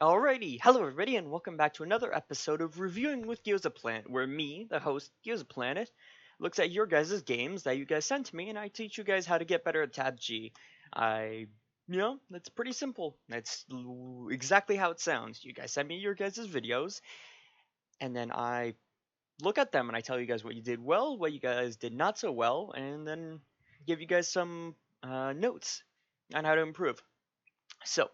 Alrighty, hello everybody, and welcome back to another episode of Reviewing with Gyoza Planet, where me, the host, Gyoza Planet, looks at your guys' games that you guys sent to me, and I teach you guys how to get better at Tab G. It's pretty simple. Exactly how it sounds. You guys send me your guys' videos, and then I look at them and I tell you guys what you did well, what you guys did not so well, and then give you guys some notes on how to improve. So,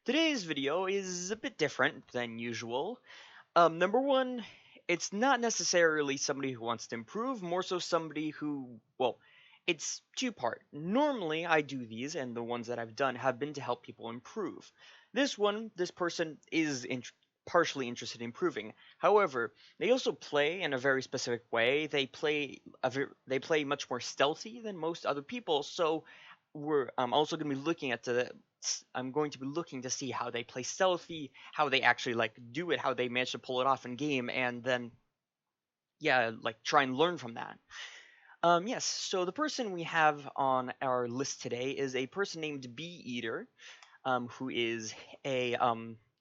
today's video is a bit different than usual. Number one, it's not necessarily somebody who wants to improve, more so somebody who, well, it's two-part. Normally, I do these, and the ones that I've done have been to help people improve. This person is partially interested in improving. However, they also play in a very specific way. They play much more stealthy than most other people, so I'm also going to be looking at the I'm going to be looking to see how they play stealthy, how they actually like do it, how they manage to pull it off in game, and then yeah, like try and learn from that. Yes. So the person we have on our list today is a person named EATER, who is a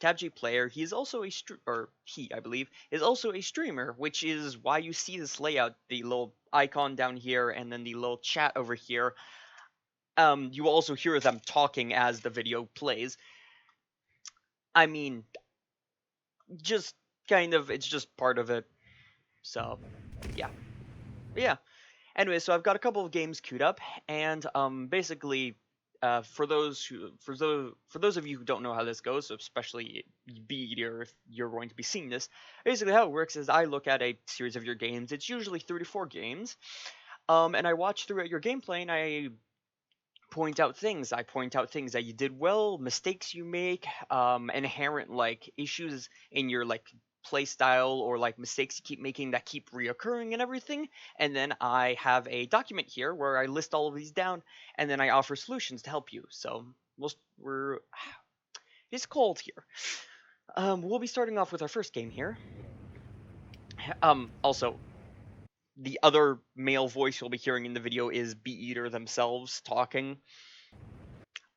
TabG player. He is also I believe, is also a streamer, which is why you see this layout, the little icon down here, and then the little chat over here. You also hear them talking as the video plays. I mean, just it's just part of it. So, yeah. Yeah. Anyway, so I've got a couple of games queued up, and basically, for those of you who don't know how this goes, especially EATER if you're going to be seeing this, basically how it works is I look at a series of your games. It's usually 3 to 4 games, and I watch throughout your gameplay, and I point out things. I point out things that you did well, mistakes you make, inherent like issues in your like play style or like mistakes you keep making that keep reoccurring and everything. And then I have a document here where I list all of these down, and then I offer solutions to help you. So we're it's cold here. We'll be starting off with our first game here. Also, the other male voice you'll be hearing in the video is EATER themselves talking.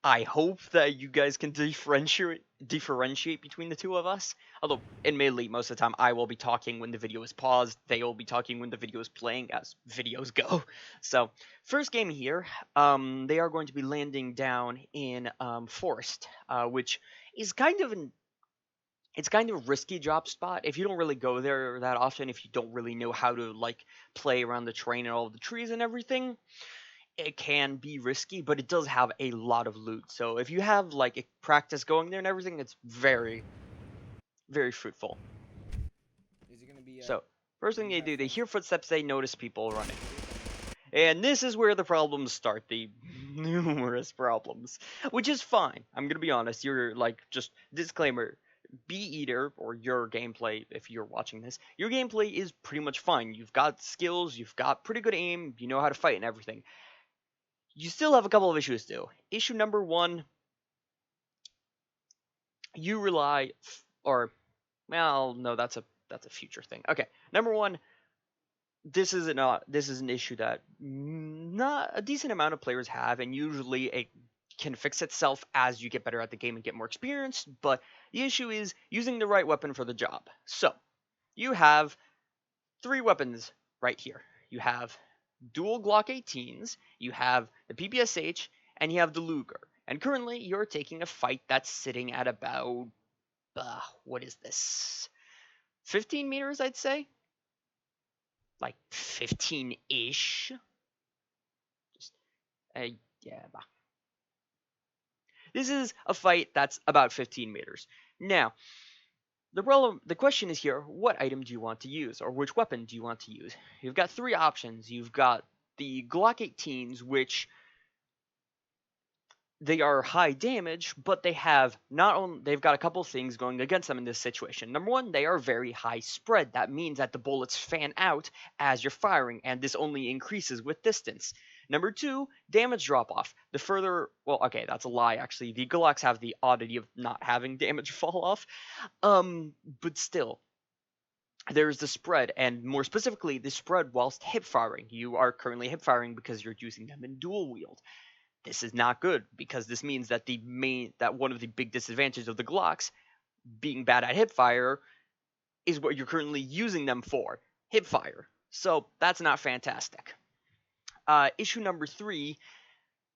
I hope that you guys can differentiate between the two of us. Although, admittedly, most of the time I will be talking when the video is paused. They will be talking when the video is playing, as videos go. So, first game here, they are going to be landing down in Forest, which is it's kind of a risky drop spot if you don't really go there that often. If you don't really know how to like play around the terrain and all the trees and everything, it can be risky, but it does have a lot of loot. So if you have like a practice going there and everything, it's very, very fruitful. Is it gonna be So first do thing you they have do, they friends? hear footsteps, they notice people running. And this is where the problems start, the numerous problems, which is fine. I'm gonna be honest. You're like, just disclaimer, EATER, or your gameplay, if you're watching this, your gameplay is pretty much fine. You've got skills, you've got pretty good aim, you know how to fight and everything. You still have a couple of issues though. Issue number one, you rely or well, no, that's a future thing. Okay, number one, this is an issue that not a decent amount of players have, and usually it can fix itself as you get better at the game and get more experience. But the issue is using the right weapon for the job. So you have 3 weapons right here. You have dual Glock 18s, you have the PPSH, and you have the Luger. And currently, you're taking a fight that's sitting at about what is this? 15 meters, I'd say. Like 15-ish. Just yeah. This is a fight that's about 15 meters. Now, the question is here: what item do you want to use, or which weapon do you want to use? You've got 3 options. You've got the Glock 18s, which they are high damage, but they have not only they've got a couple things going against them in this situation. Number one, they are very high spread. That means that the bullets fan out as you're firing, and this only increases with distance. Number two, damage drop off. The further, well, okay, that's a lie actually. The Glocks have the oddity of not having damage fall off, but still. There's the spread, and more specifically, the spread whilst hip firing. You are currently hip firing because you're using them in dual wield. This is not good because this means that that one of the big disadvantages of the Glocks, being bad at hipfire is what you're currently using them for, hipfire. So that's not fantastic. Issue number 3,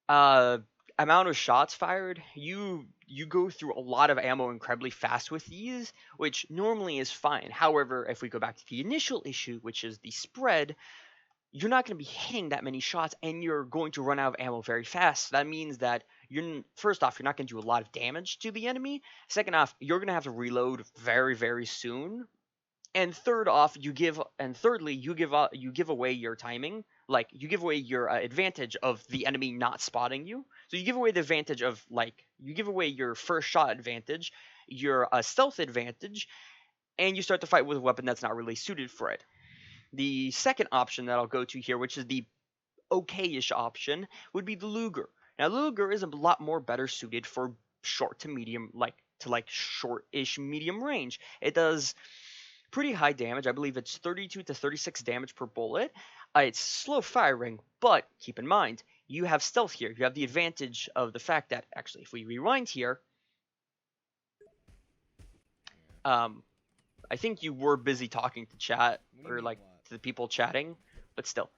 uh, amount of shots fired. You go through a lot of ammo incredibly fast with these, which normally is fine. However, if we go back to the initial issue, which is the spread, you're not going to be hitting that many shots, and you're going to run out of ammo very fast. That means that first off, you're not going to do a lot of damage to the enemy. Second off, you're going to have to reload very, very soon. And thirdly, you give away your timing. Like, you give away your advantage of the enemy not spotting you. So you give away the advantage of, like, you give away your first shot advantage, your stealth advantage, and you start the fight with a weapon that's not really suited for it. The second option that I'll go to here, which is the okay-ish option, would be the Luger. Now, Luger is a lot more better suited for short to medium, like short-ish medium range. It does pretty high damage. I believe it's 32 to 36 damage per bullet. It's slow firing, but keep in mind, you have stealth here. You have the advantage of the fact that, actually, if we rewind here, I think you were busy talking to chat, What do you or mean like what? to the people chatting, but still.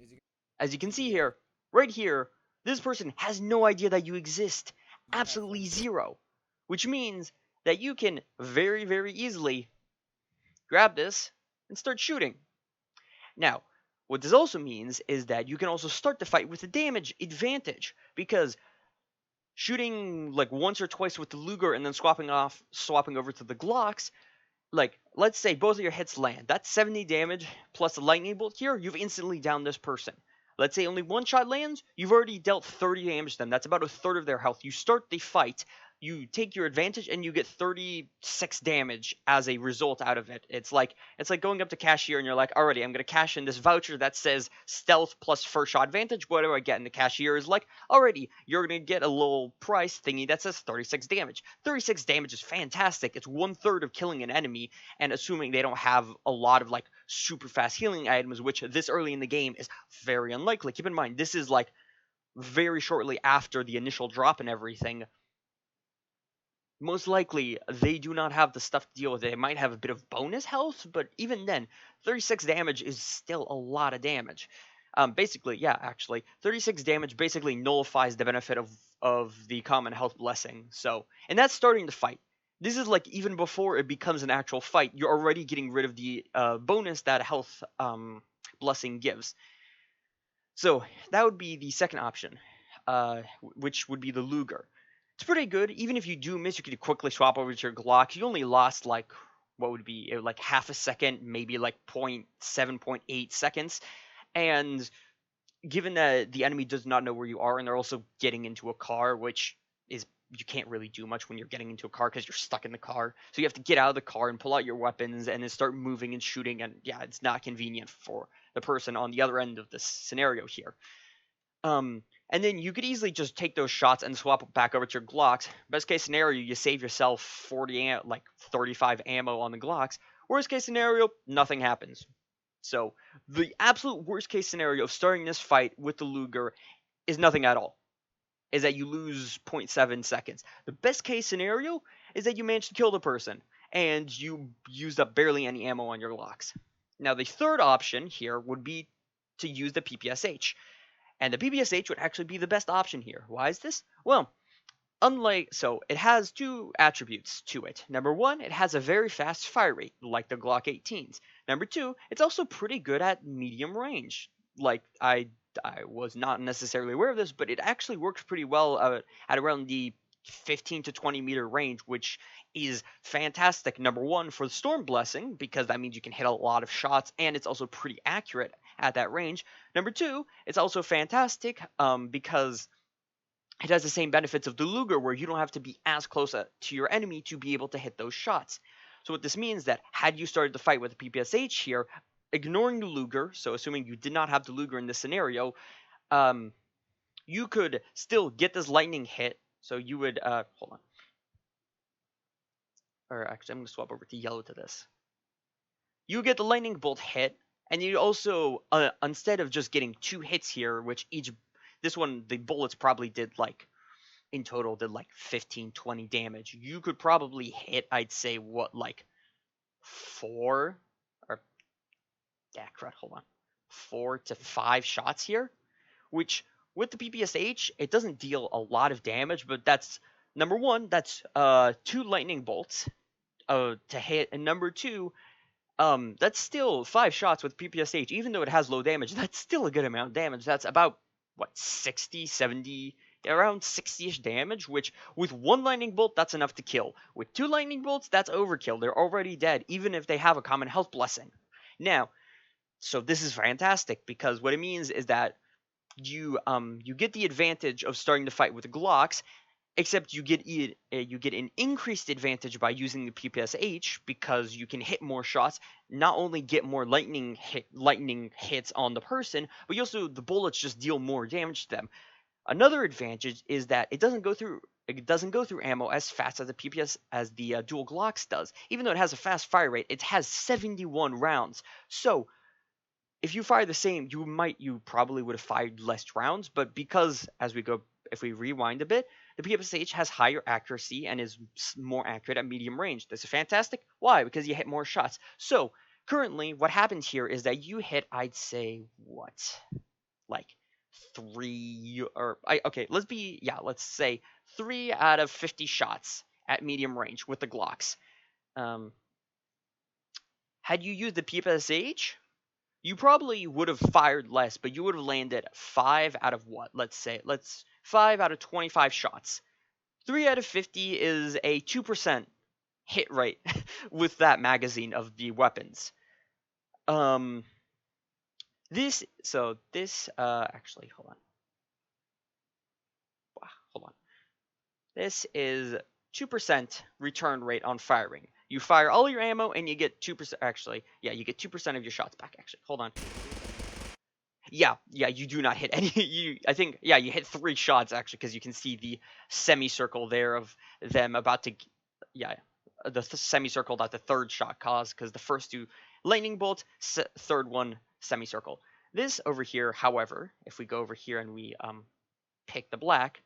Is he As you can see here, right here, this person has no idea that you exist. you have Absolutely fun? zero. Which means that you can very, very easily grab this and start shooting. Now, what this also means is that you can also start the fight with a damage advantage, because shooting like once or twice with the Luger and then swapping over to the Glocks, like, let's say both of your hits land. That's 70 damage plus a lightning bolt here. You've instantly downed this person. Let's say only one shot lands. You've already dealt 30 damage to them. That's about a third of their health. You start the fight. You take your advantage and you get 36 damage as a result out of it. It's like going up to cashier and you're like, alrighty, I'm gonna cash in this voucher that says stealth plus first shot advantage. What do I get? And the cashier is like, alrighty, you're gonna get a little price thingy that says 36 damage. 36 damage is fantastic. It's 1/3 of killing an enemy, and assuming they don't have a lot of like super fast healing items, which this early in the game is very unlikely. Keep in mind, this is like very shortly after the initial drop and everything. Most likely, they do not have the stuff to deal with it. They might have a bit of bonus health, but even then, 36 damage is still a lot of damage. Basically, yeah, actually, 36 damage basically nullifies the benefit of the common health blessing. So, and that's starting the fight. This is like even before it becomes an actual fight, you're already getting rid of the bonus that health blessing gives. So that would be the second option, which would be the Luger. It's pretty good. Even if you do miss, you could quickly swap over to your Glock. You only lost like what would be like half a second, maybe like 0.7, 0.8 seconds. And given that the enemy does not know where you are, and they're also getting into a car, which is you can't really do much when you're getting into a car because you're stuck in the car. So you have to get out of the car and pull out your weapons and then start moving and shooting. And yeah, it's not convenient for the person on the other end of this scenario here. And then you could easily just take those shots and swap back over to your Glocks. Best case scenario, you save yourself 35 ammo on the Glocks. Worst case scenario, nothing happens. So the absolute worst case scenario of starting this fight with the Luger is nothing at all. Is that you lose 0.7 seconds. The best case scenario is that you manage to kill the person and you used up barely any ammo on your Glocks. Now the third option here would be to use the PPSH. And the PPSH would actually be the best option here. Why is this? Well, it has two attributes to it. Number one, it has a very fast fire rate, like the Glock 18s. Number two, it's also pretty good at medium range. Like, I was not necessarily aware of this, but it actually works pretty well at around the 15 to 20 meter range, which is fantastic. Number one, for the Storm Blessing, because that means you can hit a lot of shots, and it's also pretty accurate at that range. Number two, it's also fantastic because it has the same benefits of the Luger, where you don't have to be as close to your enemy to be able to hit those shots. So what this means that had you started the fight with the PPSH here, ignoring the Luger, so assuming you did not have the Luger in this scenario, you could still get this lightning hit. So you would hold on. Or actually, I'm going to swap over to yellow to this. You get the lightning bolt hit, and you also, instead of just getting 2 hits here, which this one, the bullets probably did like in total did like 15, 20 damage. You could probably hit, I'd say, what, like 4 or yeah, correct, hold on. 4 to 5 shots here, which with the PPSH, it doesn't deal a lot of damage, but that's number one, that's 2 lightning bolts to hit, and number 2, that's still 5 shots with PPSH, even though it has low damage. That's still a good amount of damage. That's about what, 60, 70, around 60ish damage, which with 1 lightning bolt, that's enough to kill. With 2 lightning bolts, that's overkill. They're already dead, even if they have a common health blessing. Now, so this is fantastic because what it means is that you get the advantage of starting to fight with the Glocks, except you get an increased advantage by using the PPSH because you can hit more shots, not only get more lightning hits on the person, but you also the bullets just deal more damage to them. Another advantage is that it doesn't go through ammo as fast as the PPS as the dual Glocks does. Even though it has a fast fire rate, it has 71 rounds. So if you fire the same, you probably would have fired less rounds, but because if we rewind a bit, the PPSH has higher accuracy and is more accurate at medium range. This is fantastic. Why? Because you hit more shots. So currently, what happens here is that you hit, I'd say, like 3 or okay, let's say 3 out of 50 shots at medium range with the Glocks. Had you used the PPSH, you probably would have fired less, but you would have landed 5 out of what? Let's 5 out of 25 shots. 3 out of 50 is a 2% hit rate with that magazine of the weapons. Actually, hold on. Hold on. This is 2% return rate on firing. You fire all your ammo and you get 2%. Actually, yeah, you get 2% of your shots back. Actually, hold on. Yeah, you do not hit any. I think, yeah, you hit 3 shots actually, because you can see the semicircle there of them about to, yeah, the semicircle that the 3rd shot caused, because the first 2 lightning bolt, 3rd one semicircle. This over here, however, if we go over here and we pick the black,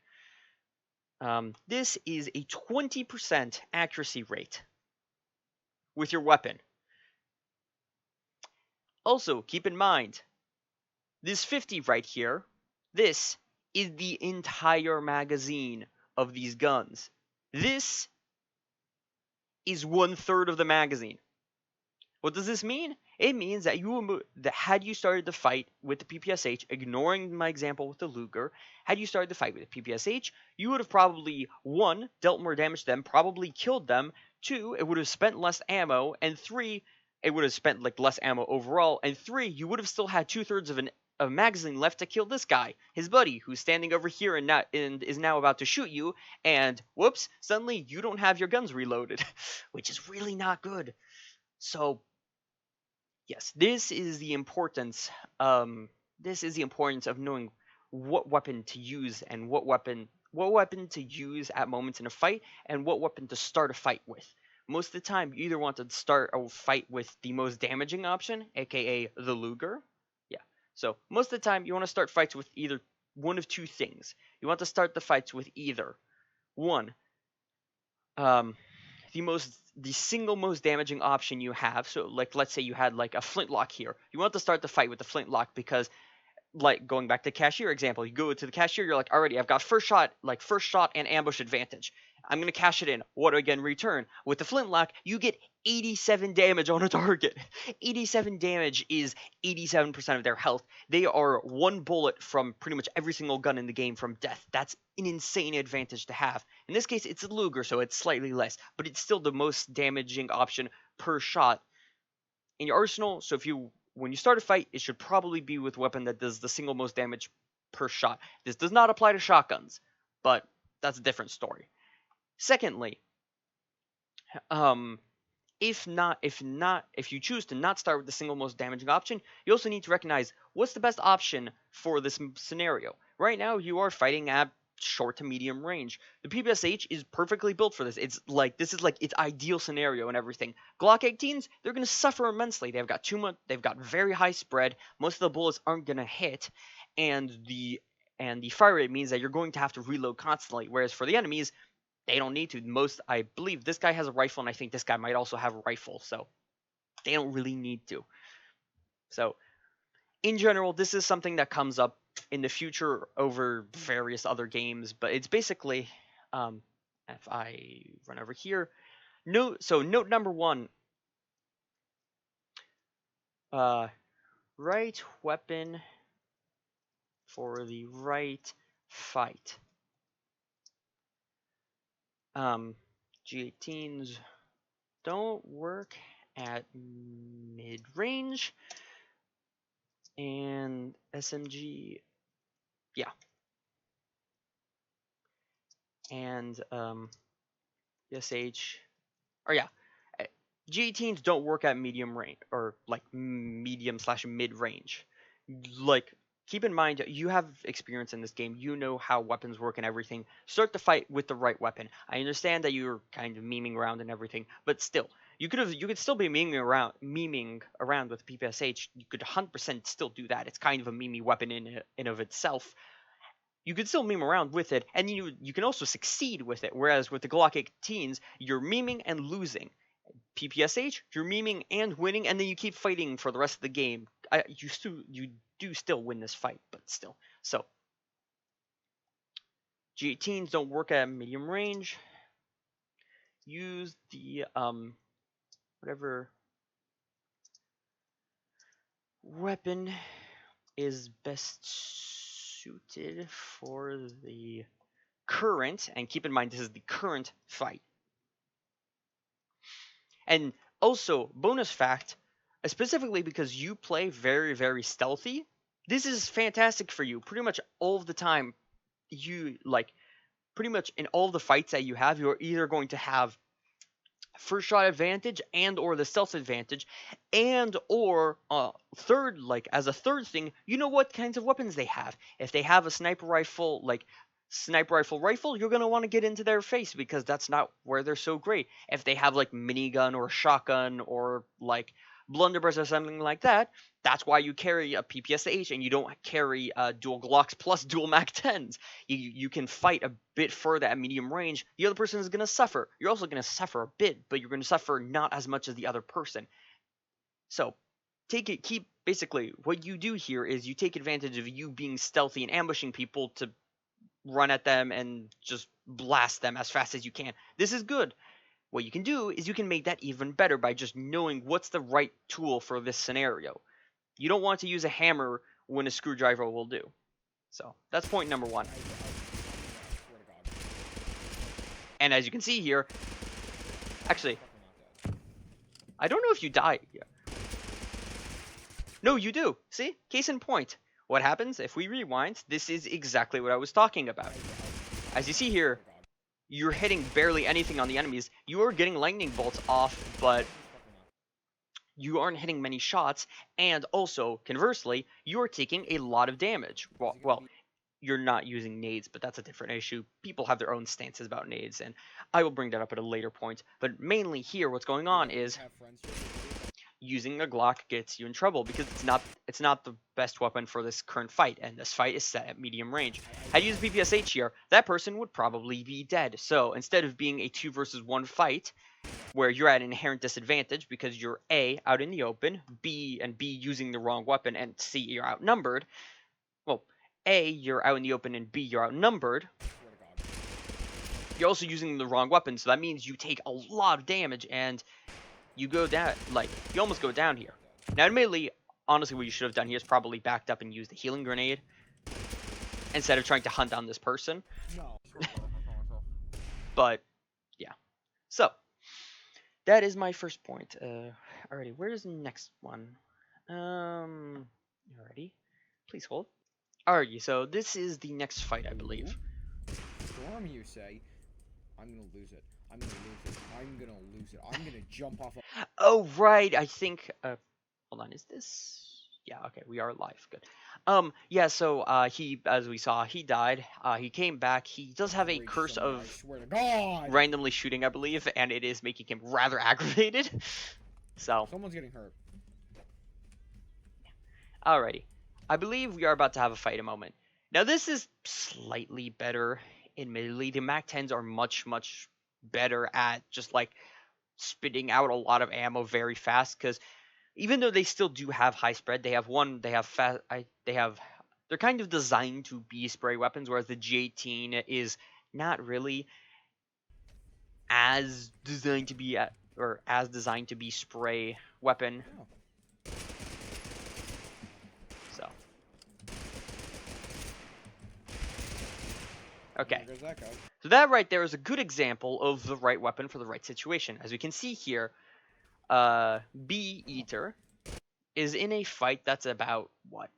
this is a 20% accuracy rate with your weapon. Also, keep in mind, this 50 right here, this is the entire magazine of these guns. This is 1/3 of the magazine. What does this mean? It means that had you started the fight with the PPSH, ignoring my example with the Luger, had you started the fight with the PPSH, you would have probably, 1, dealt more damage to them, probably killed them, 2, it would have spent less ammo, and 3, it would have spent like less ammo overall, and 3, you would have still had 2/3 of a magazine left to kill this guy, his buddy, who's standing over here and is now about to shoot you, and whoops, suddenly you don't have your guns reloaded, which is really not good. So yes, this is the importance. This is the importance of knowing what weapon to use and what weapon to use at moments in a fight, and what weapon to start a fight with. Most of the time, you either want to start a fight with the most damaging option, aka the Luger. Yeah. So most of the time, you want to start fights with either one of 2 things. You want to start the fights with either one, the single most damaging option you have. So like, let's say you had like a flintlock here. You want to start the fight with the flintlock because, like, going back to cashier example, you go to the cashier, you're like, already, I've got first shot and ambush advantage. I'm going to cash it in. What do I get in return? With the flintlock, you get 87 damage on a target. 87 damage is 87% of their health. They are 1 bullet from pretty much every single gun in the game from death. That's an insane advantage to have. In this case, it's a Luger, so it's slightly less, but it's still the most damaging option per shot in your arsenal. So when you start a fight, it should probably be with a weapon that does the single most damage per shot. This does not apply to shotguns, but that's a different story. Secondly, if you choose to not start with the single most damaging option, you also need to recognize what's the best option for this scenario. Right now, you are fighting at short to medium range. The PPSH is perfectly built for this. This is its ideal scenario and everything. Glock 18s, they're going to suffer immensely. They've got very high spread. Most of the bullets aren't going to hit, and and the fire rate means that you're going to have to reload constantly. Whereas for the enemies, they don't need to. I believe this guy has a rifle, and I think this guy might also have a rifle, so they don't really need to. So in general, this is something that comes up in the future over various other games, but it's basically, if I run over here, note number one, right weapon for the right fight. G18s don't work at mid-range, and SMG, yeah, and SH, or yeah, G18s don't work at medium range, or like medium/mid range. Like, keep in mind, you have experience in this game. You know how weapons work and everything. Start the fight with the right weapon. I understand that you're kind of memeing around and everything, but still, you could still be memeing around with PPSH. You could 100% still do that. It's kind of a meme weapon in of itself. You could still meme around with it, and you can also succeed with it. Whereas with the Glock 18s, you're meming and losing. PPSH, you're meming and winning, and then you keep fighting for the rest of the game. You do still win this fight, but still. So G18s don't work at medium range. Use the whatever weapon is best suited for the current, and keep in mind this is the current fight. And also, bonus fact, specifically because you play very, very stealthy, this is fantastic for you. Pretty much all of the time, pretty much in all the fights that you have, you're either going to have first shot advantage and or the stealth advantage, and or as a third thing, you know what kinds of weapons they have. If they have a sniper rifle, you're going to want to get into their face because that's not where they're so great. If they have like minigun or shotgun or like blunderbuss or something like that, that's why you carry a PPSH and you don't carry dual Glocks plus dual MAC-10s. You can fight a bit further at medium range. The other person is going to suffer. You're also going to suffer a bit, but you're going to suffer not as much as the other person. So basically what you do here is you take advantage of you being stealthy and ambushing people to run at them and just blast them as fast as you can. This is good. What you can do is you can make that even better by just knowing what's the right tool for this scenario. You don't want to use a hammer when a screwdriver will do. So that's point number one. And as you can see here, actually, I don't know if you die. Yeah. No, you do. See? Case in point. What happens if we rewind? This is exactly what I was talking about. As you see here, you're hitting barely anything on the enemies. You are getting lightning bolts off, but you aren't hitting many shots. And also, conversely, you are taking a lot of damage. Well, you're not using nades, but that's a different issue. People have their own stances about nades, and I will bring that up at a later point. But mainly here, what's going on is using a Glock gets you in trouble because it's not the best weapon for this current fight, and this fight is set at medium range. Had you used BPSH here, that person would probably be dead. So instead of being a 2 versus 1 fight, where you're at an inherent disadvantage because you're A, out in the open, B using the wrong weapon, and C, you're outnumbered. Well, A, you're out in the open, and B, you're outnumbered. You're also using the wrong weapon, so that means you take a lot of damage, and you go down, you almost go down here. Now, admittedly, honestly, what you should have done here is probably backed up and used a healing grenade instead of trying to hunt down this person. But, yeah. So, that is my first point. Alrighty, where's the next one? Alrighty. Please hold. Alrighty, so this is the next fight, I believe. Storm, you say? I'm gonna lose it. I'm gonna lose it. I'm gonna lose it. I'm gonna jump off. Oh, right. I think. Hold on. Is this? Yeah. Okay. We are live. Good. Yeah. So he, as we saw, he died. He came back. He does have a curse of randomly shooting, I believe, and it is making him rather aggravated. So. Someone's getting hurt. Alrighty. I believe we are about to have a fight in a moment. Now this is slightly better, admittedly. The MAC-10s are much, much better at just like spitting out a lot of ammo very fast, because even though they still do have high spread, they have fast, they're kind of designed to be spray weapons, whereas the G18 is not really as designed to be or as designed to be spray weapon. Oh. So okay, There goes that guy. so that right there is a good example of the right weapon for the right situation. As we can see here, B EATER is in a fight that's about what,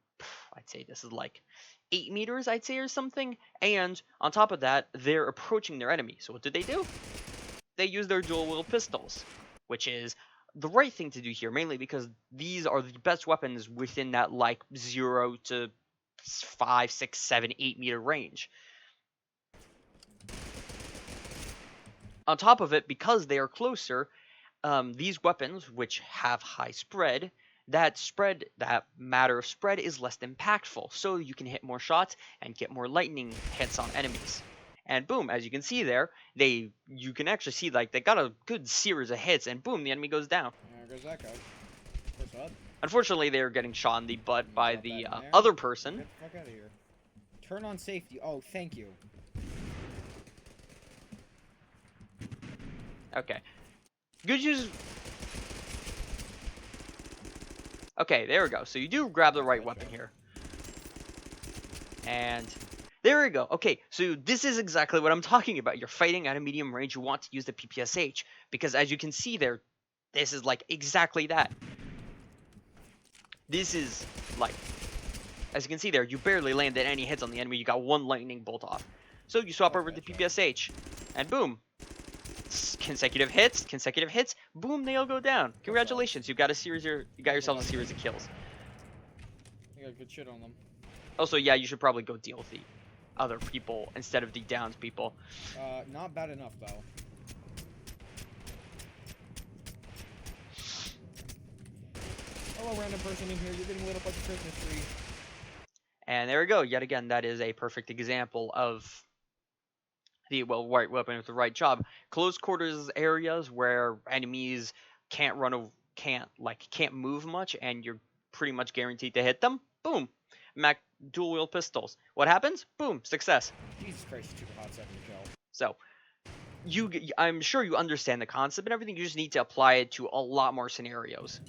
I'd say this is like 8 meters, I'd say, or something. And on top of that, they're approaching their enemy. So what do? They use their dual wield pistols, which is the right thing to do here, mainly because these are the best weapons within that like 0 to 5, 6, 7, 8 meter range. On top of it, because they are closer, these weapons, which have high spread, that matter of spread is less impactful, so you can hit more shots and get more lightning hits on enemies. And boom, as you can see there, you can actually see like they got a good series of hits, and boom, the enemy goes down. There goes that guy. What's up? Unfortunately, they are getting shot in the butt by the other person. Get the fuck out of here. Turn on safety. Oh, thank you. Okay. Good news. Okay, there we go. So you do grab the right weapon here. And there we go. Okay, so this is exactly what I'm talking about. You're fighting at a medium range. You want to use the PPSH. Because as you can see there, this is like exactly that. This is like, as you can see there, you barely landed any hits on the enemy. You got one lightning bolt off. So you swap over to PPSH. And boom. Consecutive hits, boom, they all go down. Congratulations, you got yourself a series of kills. You got good shit on them. Also, yeah, you should probably go deal with the other people instead of the downs people. Not bad enough though. Hello, random person in here. You're getting lit up like a Christmas tree. And there we go. Yet again, that is a perfect example of the right weapon with the right job. Close quarters areas where enemies can't move much, and you're pretty much guaranteed to hit them. Boom, dual wield pistols. What happens? Boom, success. Jesus Christ, you took a hot second to kill. So I'm sure you understand the concept and everything. You just need to apply it to a lot more scenarios.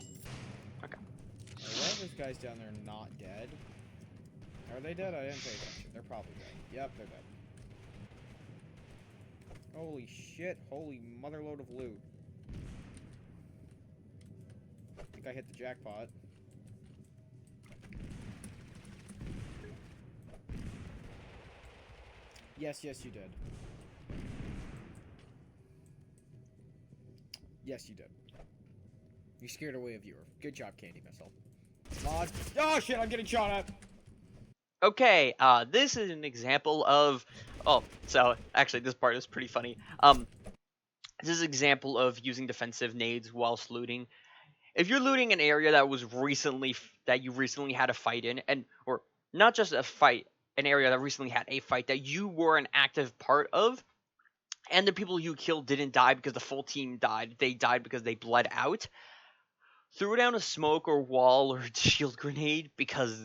Okay. Why are those guys down there not dead? Are they dead? I didn't pay attention. They're probably dead. Yep, they're dead. Holy shit, holy motherload of loot. I think I hit the jackpot. Yes, you did. Yes, you did. You scared away a viewer. Good job, Candy Missile. Mod. Oh shit, I'm getting shot at! Okay, this is an example of... Oh, so actually this part is pretty funny. This is an example of using defensive nades whilst looting. If you're looting an area that you recently had a fight in, or not just a fight, an area that recently had a fight that you were an active part of, and the people you killed didn't die because the full team died, they died because they bled out, throw down a smoke or wall or shield grenade, because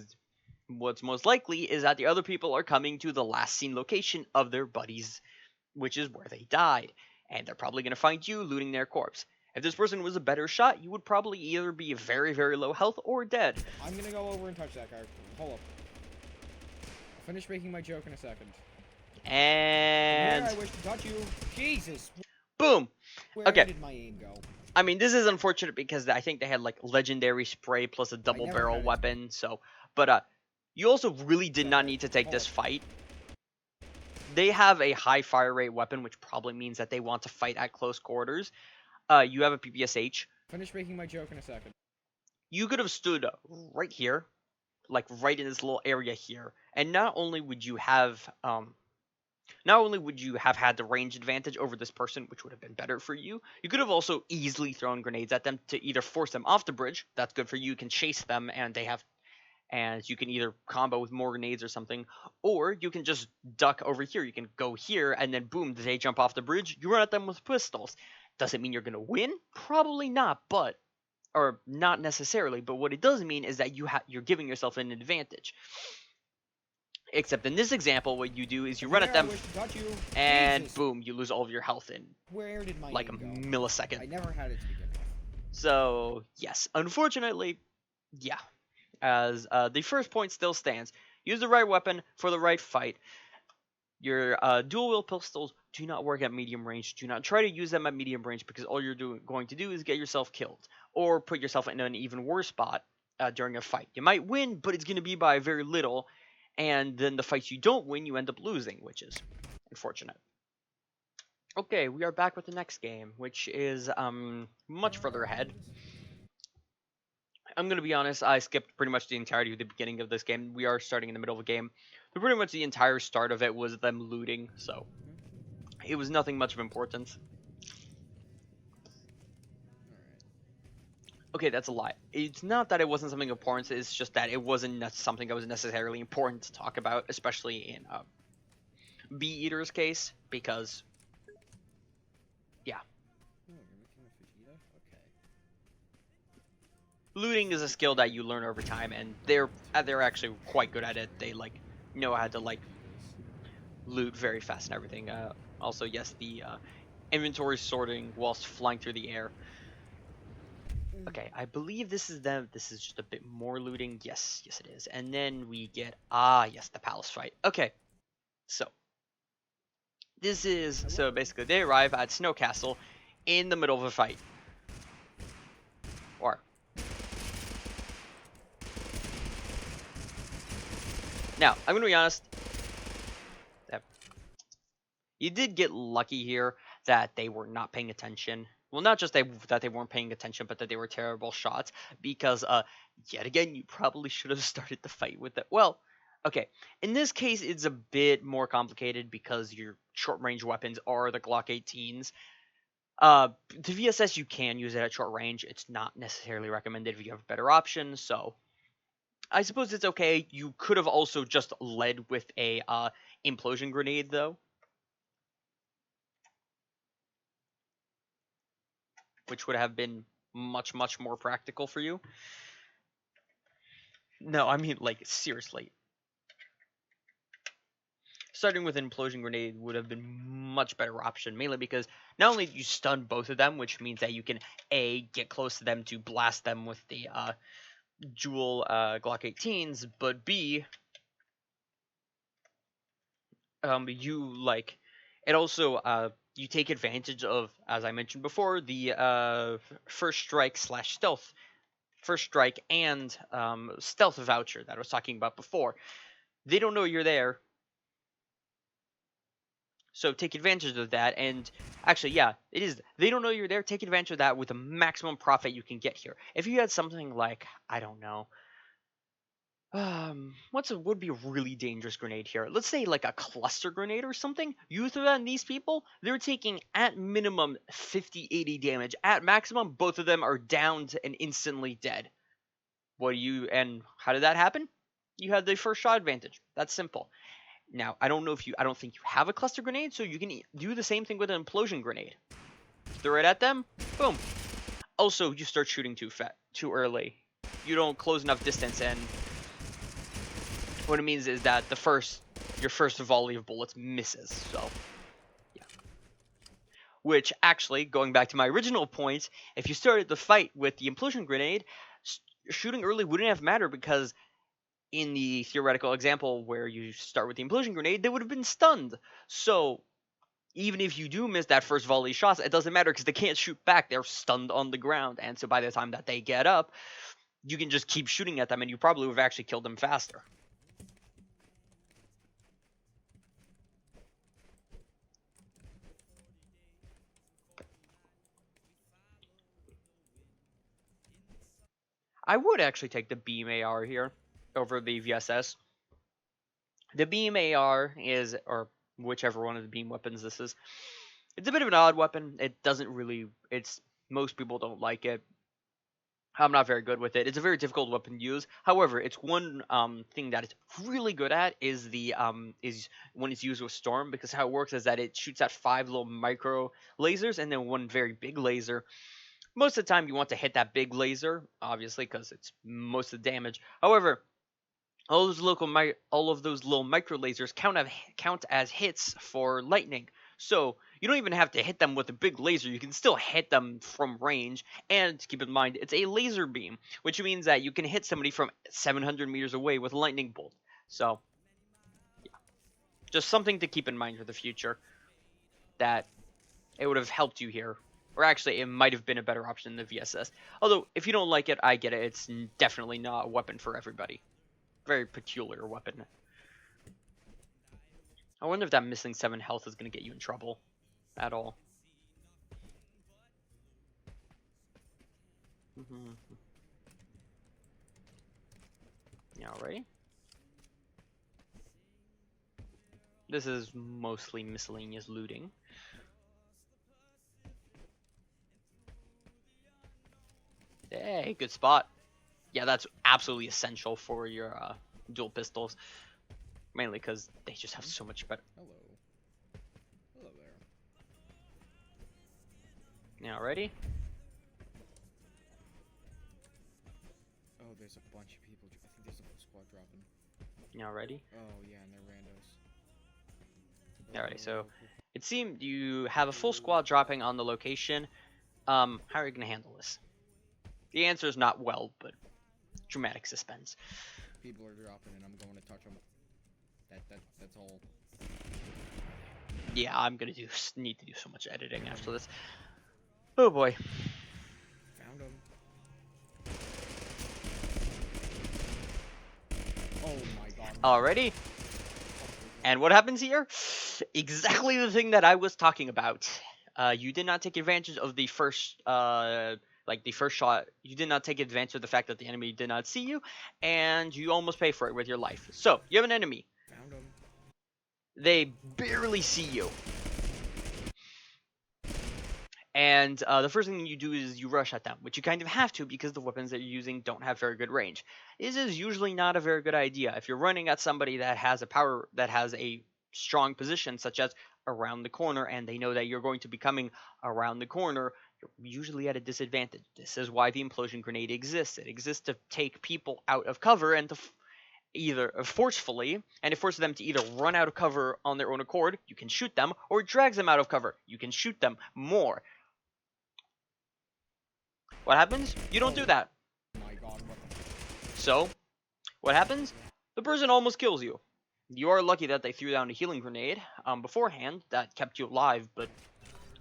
what's most likely is that the other people are coming to the last seen location of their buddies, which is where they died, and they're probably going to find you looting their corpse. If this person was a better shot, you would probably either be very, very low health or dead. I'm going to go over and touch that guy. Hold up. I'll finish making my joke in a second. And... Where I wish to touch you. Jesus. Boom. Where Okay. did my aim go? I mean, this is unfortunate because I think they had like legendary spray plus a double barrel had it. weapon. So, but you also really did not need to take this fight. They have a high fire rate weapon, which probably means that they want to fight at close quarters. You have a PPSH. Finish making my joke in a second. You could have stood right here, like right in this little area here, and not only would you have had the range advantage over this person, which would have been better for you, you could have also easily thrown grenades at them to either force them off the bridge. That's good for you. You can chase them, and they have and you can either combo with more grenades or something, or you can just duck over here. You can go here, and then boom, they jump off the bridge. You run at them with pistols. Does it mean you're gonna win? Probably not, but or not necessarily. But what it does mean is that you're giving yourself an advantage. Except in this example, what you do is you run at them, and Jesus. boom, you lose all of your health in Where did my like a aim go? millisecond. I never had it to begin with. So yes, unfortunately, yeah. As the first point still stands. Use the right weapon for the right fight. Your dual wield pistols do not work at medium range. Do not try to use them at medium range because all you're going to do is get yourself killed or put yourself in an even worse spot during a fight. You might win, but it's going to be by very little, and then the fights you don't win, you end up losing, which is unfortunate. Okay, we are back with the next game, which is much further ahead. I'm gonna be honest, I skipped pretty much the entirety of the beginning of this game. We are starting in the middle of a game. But pretty much the entire start of it was them looting, so it was nothing much of importance. Okay, that's a lie. It's not that it wasn't something important, it's just that it wasn't something that was necessarily important to talk about, especially in Bee-Eater's case, because, yeah. Oh, you're making a fajita? Okay. Looting is a skill that you learn over time, and they're actually quite good at it. They, like, know how to, like, loot very fast and everything. Also, yes, the inventory sorting whilst flying through the air. Okay, I believe this is them. This is just a bit more looting. Yes, yes it is. And then we get, yes, the palace fight. Okay, so this is, so basically they arrive at Snow Castle in the middle of a fight. Or, now, I'm going to be honest, you did get lucky here that they were not paying attention. Well, not just that they weren't paying attention, but that they were terrible shots. Because, yet again, you probably should have started the fight with it. Well, okay. In this case, it's a bit more complicated because your short-range weapons are the Glock 18s. The VSS, you can use it at short range. It's not necessarily recommended if you have better options, so I suppose it's okay. You could have also just led with a implosion grenade, though. Which would have been much, much more practical for you. No, I mean, like, seriously. Starting with an implosion grenade would have been much better option, mainly because not only do you stun both of them, which means that you can, A, get close to them to blast them with the dual Glock 18s, but B, you, like, it also, you take advantage of, as I mentioned before, the first strike slash stealth. First strike and stealth voucher that I was talking about before. They don't know you're there, so take advantage of that. And actually, yeah, it is. They don't know you're there. Take advantage of that with the maximum profit you can get here. If you had something like, I don't know, would be a really dangerous grenade here? Let's say like a cluster grenade or something. You throw that on these people, they're taking at minimum 50, 80 damage. At maximum, both of them are downed and instantly dead. And how did that happen? You had the first shot advantage. That's simple. Now, I don't think you have a cluster grenade, so you can do the same thing with an implosion grenade. Throw it at them, boom. Also, you start shooting too early. You don't close enough distance, and what it means is that your first volley of bullets misses, so, yeah. Which, actually, going back to my original point, if you started the fight with the implosion grenade, shooting early wouldn't have mattered because in the theoretical example where you start with the implosion grenade, they would have been stunned. So even if you do miss that first volley shots, it doesn't matter because they can't shoot back. They're stunned on the ground. And so by the time that they get up, you can just keep shooting at them and you probably would have actually killed them faster. I would actually take the beam AR here over the VSS. The beam AR is, or whichever one of the beam weapons this is, it's a bit of an odd weapon. It doesn't really, most people don't like it. I'm not very good with it. It's a very difficult weapon to use. However, it's one thing that it's really good at is when it's used with Storm, because how it works is that it shoots at 5 little micro lasers and then one very big laser. Most of the time, you want to hit that big laser, obviously, because it's most of the damage. However, all of those little micro lasers count as hits for lightning. So you don't even have to hit them with a big laser. You can still hit them from range. And keep in mind, it's a laser beam, which means that you can hit somebody from 700 meters away with a lightning bolt. So yeah, just something to keep in mind for the future. That it would have helped you here. Or actually, it might have been a better option than the VSS. Although, if you don't like it, I get it. It's definitely not a weapon for everybody. Very peculiar weapon. I wonder if that missing 7 health is going to get you in trouble at all. Yeah, alrighty. This is mostly miscellaneous looting. Hey, good spot. Yeah, that's absolutely essential for your dual pistols. Mainly because they just have so much better. Hello. Hello there. Yeah, ready? Oh, there's a bunch of people. I think there's a whole squad dropping. Yeah, ready? Oh, yeah, and they're randos. Alrighty, so it seemed you have a full squad dropping on the location. How are you going to handle this? The answer is not well, but dramatic suspense. People are dropping and I'm going to touch them. That's all. Yeah, I'm going to need to do so much editing after this. Oh boy. Found him. Oh my god. Alrighty. And what happens here? Exactly the thing that I was talking about. You did not take advantage of the first shot. You did not take advantage of the fact that the enemy did not see you, and you almost pay for it with your life. So, you have an enemy. Found him. They barely see you. And the first thing you do is you rush at them, which you kind of have to because the weapons that you're using don't have very good range. This is usually not a very good idea. If you're running at somebody that has a strong position, such as around the corner, and they know that you're going to be coming around the corner, you're usually at a disadvantage. This is why the implosion grenade exists. It exists to take people out of cover and to either forcefully, and it forces them to either run out of cover on their own accord, you can shoot them, or it drags them out of cover, you can shoot them more. What happens? You don't do that. Oh my god, what the... So, what happens? The person almost kills you. You are lucky that they threw down a healing grenade beforehand that kept you alive, but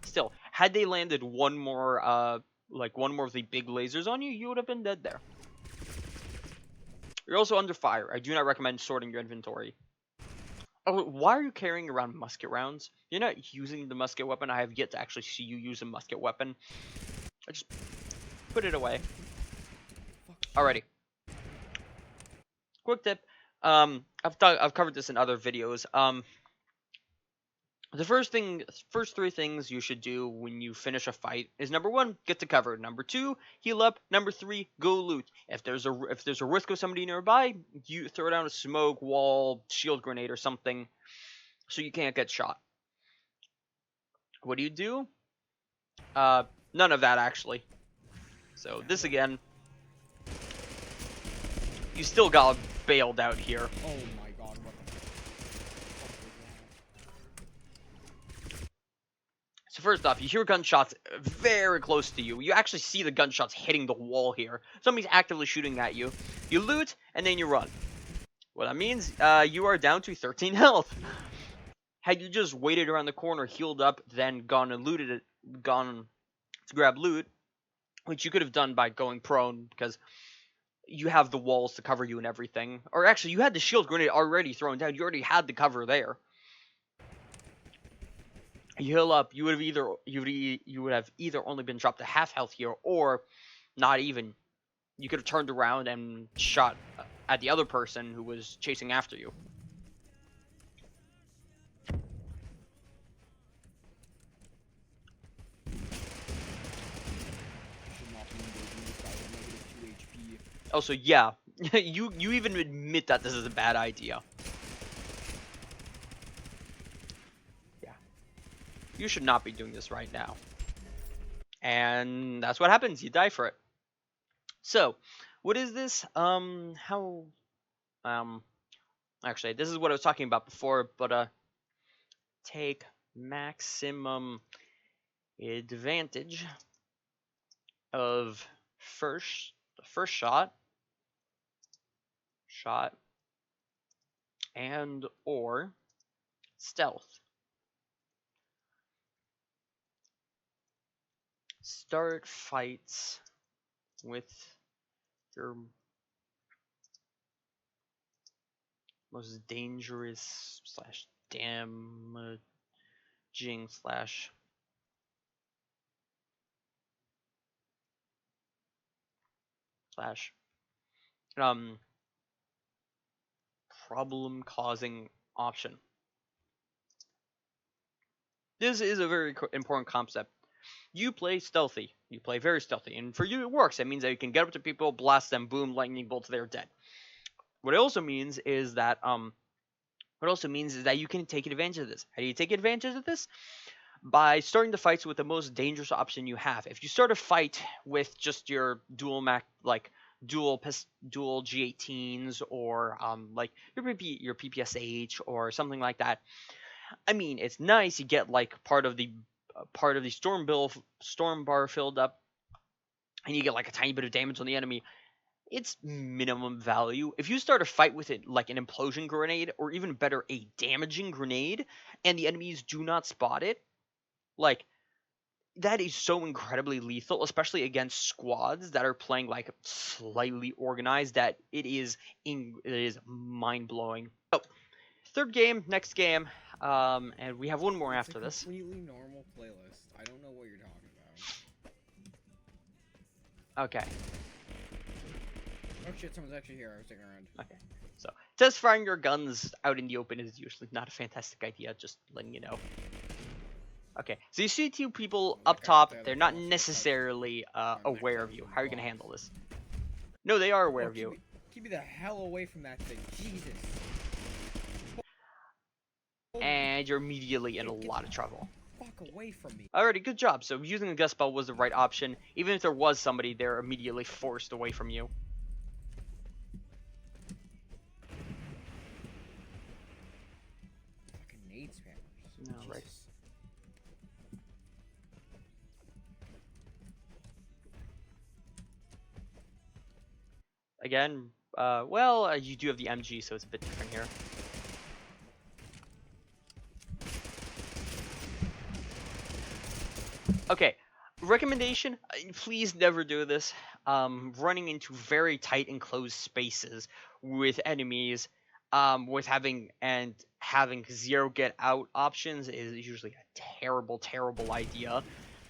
still, had they landed one more of the big lasers on you, you would have been dead there. You're also under fire. I do not recommend sorting your inventory. Oh, why are you carrying around musket rounds? You're not using the musket weapon. I have yet to actually see you use a musket weapon. I just put it away. Alrighty. Quick tip. I've covered this in other videos. The first 3 things you should do when you finish a fight is number 1, get to cover. Number 2, heal up. Number 3, go loot. If there's a risk of somebody nearby, you throw down a smoke, wall, shield grenade, or something, so you can't get shot. What do? None of that actually. So this again, you still got bailed out here. Oh my god, what the... So first off, you hear gunshots very close to you. You actually see the gunshots hitting the wall here. Somebody's actively shooting at you. You loot, and then you run. What that means, you are down to 13 health. Had you just waited around the corner, healed up, then gone to grab loot, which you could have done by going prone, because you have the walls to cover you and everything. Or actually, you had the shield grenade already thrown down. You already had the cover there. You heal up, you would have either only been dropped to half health here, or not even. You could have turned around and shot at the other person who was chasing after you. Also, yeah, you even admit that this is a bad idea. Yeah, you should not be doing this right now. And that's what happens. You die for it. So, what is this? How? Um, Actually, this is what I was talking about before. But take maximum advantage of the first shot, and or stealth. Start fights with your most dangerous slash damaging slash um problem causing option. This is a very important concept. You play stealthy. You play very stealthy, and for you it works. It means that you can get up to people, blast them, boom, lightning bolts, they're dead. What it also means is that you can take advantage of this. How do you take advantage of this? By starting the fights with the most dangerous option you have. If you start a fight with just your dual dual G18s or like your PPSH or something like that. I mean, it's nice you get like part of the storm bar filled up, and you get like a tiny bit of damage on the enemy. It's minimum value. If you start a fight with it like an implosion grenade, or even better, a damaging grenade, and the enemies do not spot it, like that is so incredibly lethal, especially against squads that are playing like slightly organized, that it is mind blowing. So, third game, next game, and we have one more It's a after this. completely normal playlist. I don't know what you're talking about. Okay. Oh shit, someone's actually here. I was sticking around. Okay. So, test firing your guns out in the open is usually not a fantastic idea, just letting you know. Okay, so you see two people up top. They're not necessarily aware of you. How are you going to handle this? No, they are aware of you. Keep me the hell away from that thing. Jesus. And you're immediately in a lot of trouble. Fuck away from me. Alrighty, good job. So using the gust spell was the right option. Even if there was somebody, they're immediately forced away from you. Fucking nade spammers. No, right. Again, well, you do have the MG, so it's a bit different here. Okay, recommendation, please never do this. Running into very tight enclosed spaces with enemies, with having zero get out options is usually a terrible, terrible idea.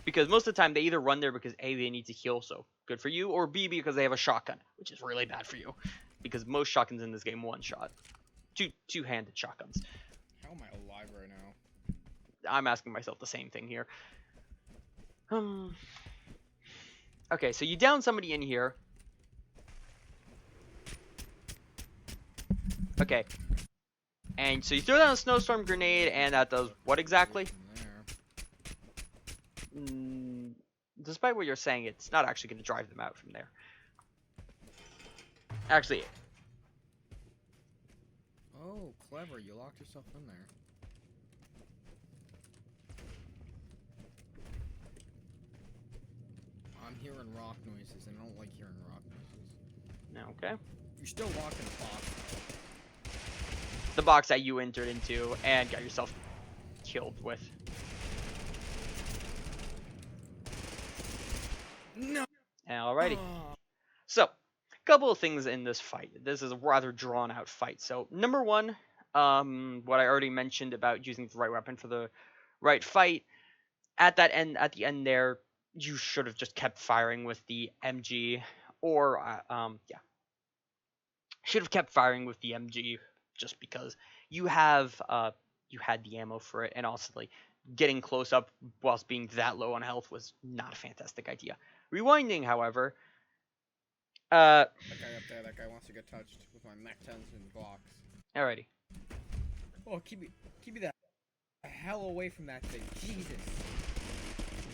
Because most of the time they either run there because A, they need to heal, so good for you, or B, because they have a shotgun, which is really bad for you. Because most shotguns in this game one shot. Two-handed shotguns. How am I alive right now? I'm asking myself the same thing here. Okay, so you down somebody in here. Okay. And so you throw down a snowstorm grenade, and that does what exactly? Despite what you're saying, it's not actually going to drive them out from there. Actually. Oh, clever. You locked yourself in there. I'm hearing rock noises, and I don't like hearing rock noises. Okay. You're still locked in the box. The box that you entered into and got yourself killed with. No. Alrighty. So, a couple of things in this fight. This is a rather drawn out fight. So, number one, what I already mentioned about using the right weapon for the right fight. At the end there, you should have just kept firing with the MG, or should have kept firing with the MG just because you had the ammo for it, and also like getting close up whilst being that low on health was not a fantastic idea. Rewinding, however, That guy up there, that guy wants to get touched with my mech 10s and blocks. Alrighty. Oh, keep me the hell away from that thing. Jesus.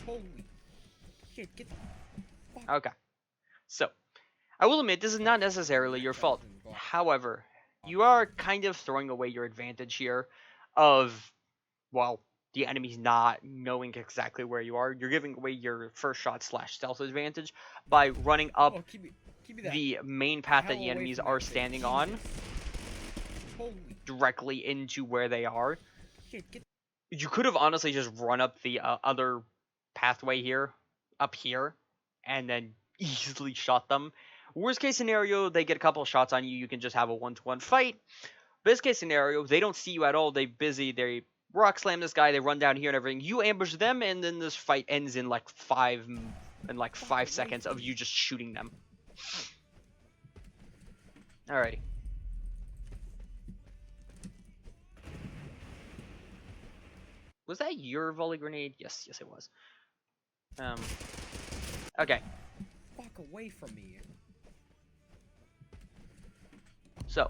Holy shit, get the fuck. Okay. So, I will admit, this is not necessarily your fault. However, you are kind of throwing away your advantage here of, well, the enemy's not knowing exactly where you are. You're giving away your first shot / stealth advantage by running up Oh, keep me the main path that the enemies are standing on directly into where they are. Shit, get. You could have honestly just run up the other pathway here, up here, and then easily shot them. Worst case scenario, they get a couple shots on you. You can just have a 1-to-1 fight. Best case scenario, they don't see you at all. They rock slam this guy. They run down here and everything. You ambush them, and then this fight ends in like 5 seconds of you just shooting them. Alrighty. Was that your volley grenade? Yes, it was. Okay. Fuck away from me. So,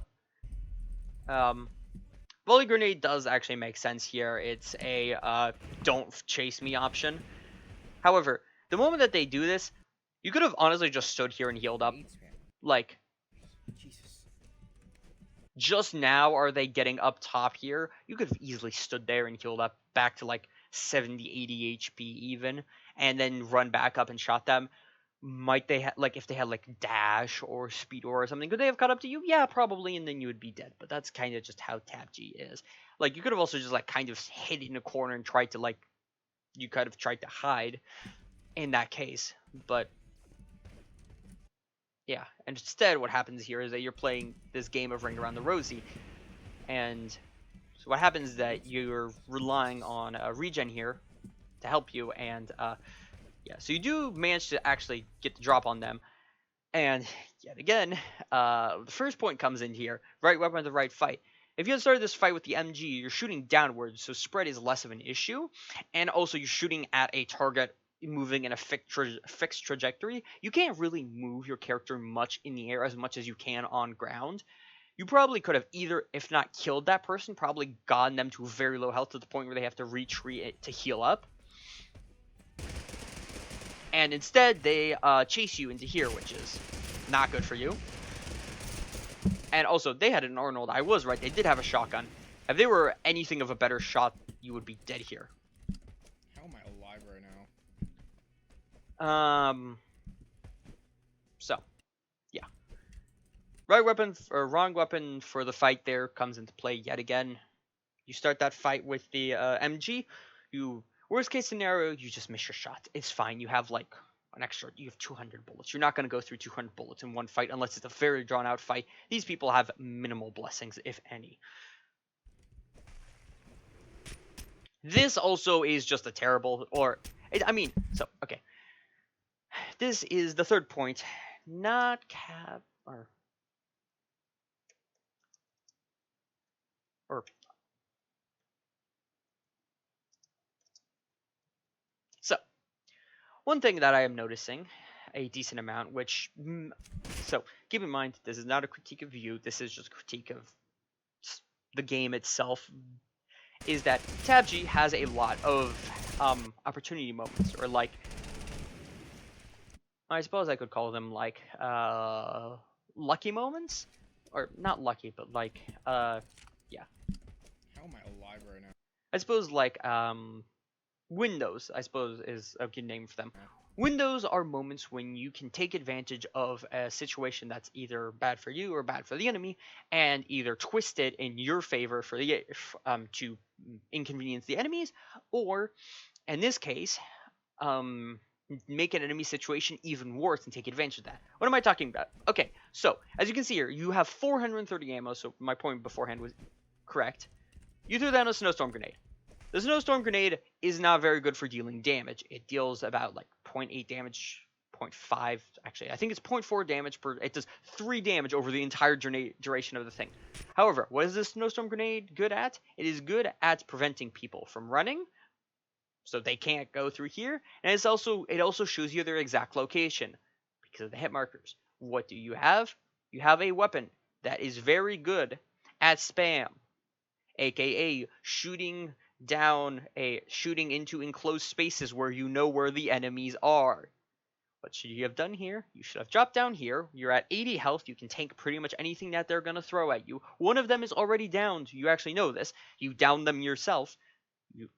volley grenade does actually make sense here. It's a don't chase me option. However, the moment that they do this, you could have honestly just stood here and healed up. Like, Jesus. Just now are they getting up top here? You could have easily stood there and healed up back to like 70, 80 HP even, and then run back up and shot them. Might they like if they had like dash or speed or something? Could they have caught up to you? Yeah, probably, and then you would be dead. But that's kind of just how TAVG is. Like you could have also just like kind of hid in a corner and tried to like you could have tried to hide in that case, but yeah. And instead, what happens here is that you're playing this game of Ring Around the Rosie, and so what happens is that you're relying on regen here to help you, and yeah, so you do manage to actually get the drop on them. And yet again, the first point comes in here. Right weapon, the right fight. If you had started this fight with the MG, you're shooting downwards, so spread is less of an issue. And also, you're shooting at a target moving in a fixed trajectory. You can't really move your character much in the air as much as you can on ground. You probably could have either, if not killed that person, probably gotten them to very low health to the point where they have to retreat to heal up. And instead, they chase you into here, which is not good for you. And also, they had an Arnold. I was right. They did have a shotgun. If they were anything of a better shot, you would be dead here. How am I alive right now? So, yeah. Right weapon or wrong weapon for the fight there comes into play yet again. You start that fight with the MG. Worst case scenario, you just miss your shot. It's fine. You have like you have 200 bullets. You're not going to go through 200 bullets in one fight unless it's a very drawn out fight. These people have minimal blessings, if any. This also is just a terrible, okay. This is the third point. Not So, one thing that I am noticing a decent amount, so keep in mind, this is not a critique of you, this is just a critique of the game itself, is that TAVG has a lot of opportunity moments, or like, I suppose I could call them like lucky moments, or not lucky, but like yeah. How am I alive right now? I suppose like windows, I suppose, is a good name for them. Windows are moments when you can take advantage of a situation that's either bad for you or bad for the enemy, and either twist it in your favor for the to inconvenience the enemies, or in this case, make an enemy situation even worse and take advantage of that. What am I talking about? Okay, so as you can see here, you have 430 ammo. So my point beforehand was correct. You threw down a snowstorm grenade. The snowstorm grenade is not very good for dealing damage. It deals about like 0.8 damage, 0.5, actually. I think it's 0.4 damage per, it does 3 damage over the entire duration of the thing. However, what is this snowstorm grenade good at? It is good at preventing people from running, so they can't go through here. And it also shows you their exact location because of the hit markers. what do you have? You have a weapon that is very good at spam, aka shooting into enclosed spaces where you know where the enemies are. What should you have done here? You should have dropped down here. You're at 80 health. You can tank pretty much anything that they're going to throw at you. One of them is already downed. You actually know this. You downed them yourself.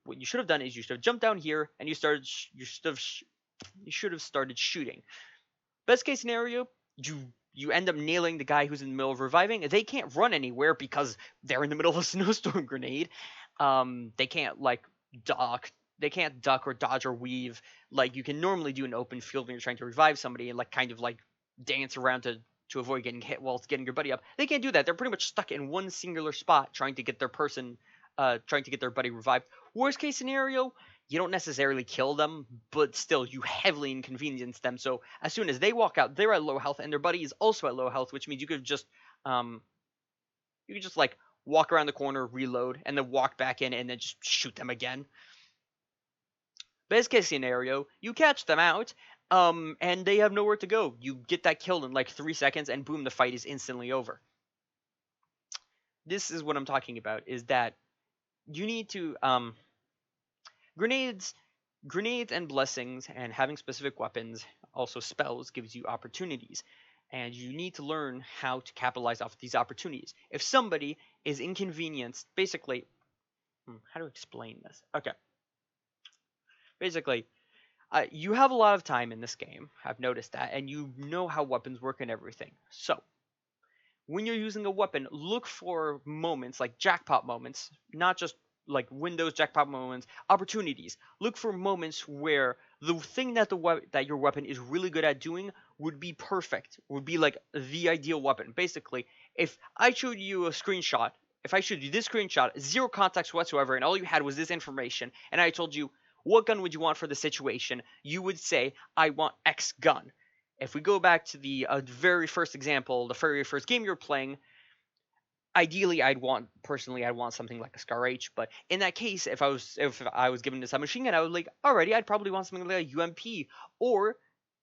What you should have done is you should have jumped down here and you should have started shooting. Best case scenario, you end up nailing the guy who's in the middle of reviving. They can't run anywhere because they're in the middle of a snowstorm grenade. They can't duck. They can't duck or dodge or weave like you can normally do in open field when you're trying to revive somebody and kind of dance around to avoid getting hit while it's getting your buddy up. They can't do that. They're pretty much stuck in one singular spot trying to get their buddy revived. Worst case scenario, you don't necessarily kill them, but still you heavily inconvenience them. So as soon as they walk out, they're at low health and their buddy is also at low health, which means you could just walk around the corner, reload, and then walk back in and then just shoot them again. Best case scenario, you catch them out, and they have nowhere to go. You get that kill in 3 seconds, and boom, the fight is instantly over. This is what I'm talking about, is that you need to, grenades and blessings and having specific weapons, also spells, gives you opportunities. And you need to learn how to capitalize off these opportunities. If somebody is inconvenienced, basically, how to explain this? Okay. Basically, you have a lot of time in this game. I've noticed that, and you know how weapons work and everything. So, when you're using a weapon, look for moments, like jackpot moments, not just like Windows jackpot moments, opportunities. Look for moments where the thing that that your weapon is really good at doing would be perfect, would be like the ideal weapon. Basically, if I showed you a screenshot, if I showed you this screenshot, zero context whatsoever, and all you had was this information, and I told you, what gun would you want for the situation? You would say, I want X gun. If we go back to the very first example, the very first game you're playing, ideally I'd want something like a Scar H, but in that case, if I was given this machine gun, I would alrighty, I'd probably want something like a UMP, or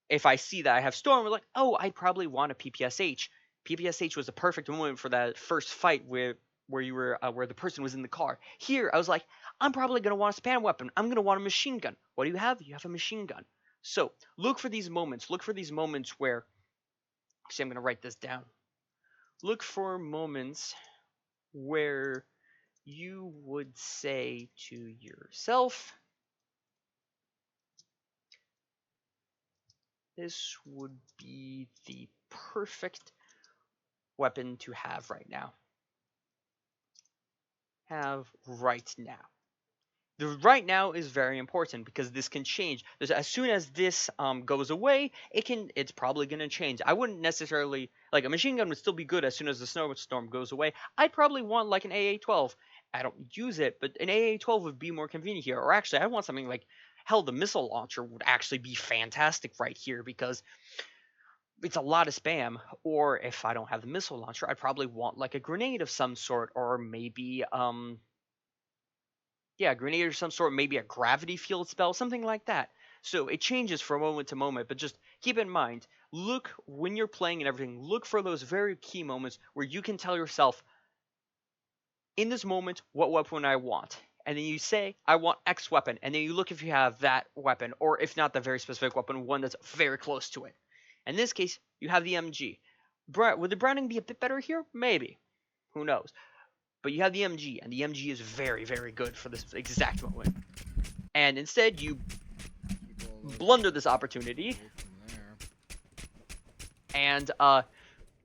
if I see that I have Storm, we're oh, I'd probably want a PPSH. PPSH was the perfect moment for that first fight where you were where the person was in the car. Here, I was like, I'm probably gonna want a spam weapon. I'm gonna want a machine gun. What do you have? You have a machine gun. So look for these moments. Look for these moments where. Actually, I'm gonna write this down. Look for moments where you would say to yourself, this would be the perfect weapon to have right now. The right now is very important because this can change. As soon as this goes away, it's probably going to change. I wouldn't necessarily a machine gun would still be good as soon as the snowstorm goes away. I'd probably want an AA-12. I don't use it, but an AA-12 would be more convenient here. Or actually, I want something hell, the missile launcher would actually be fantastic right here because it's a lot of spam. Or if I don't have the missile launcher, I'd probably want a grenade of some sort, or maybe a grenade of some sort, maybe a gravity field spell, something like that. So it changes from moment to moment, but just keep in mind, look when you're playing and everything, look for those very key moments where you can tell yourself, in this moment, what weapon I want. And then you say, I want X weapon, and then you look if you have that weapon, or if not the very specific weapon, one that's very close to it. In this case, you have the MG. Would the Browning be a bit better here? Maybe. Who knows? But you have the MG, and the MG is very, very good for this exact moment. And instead, you blunder this opportunity. And,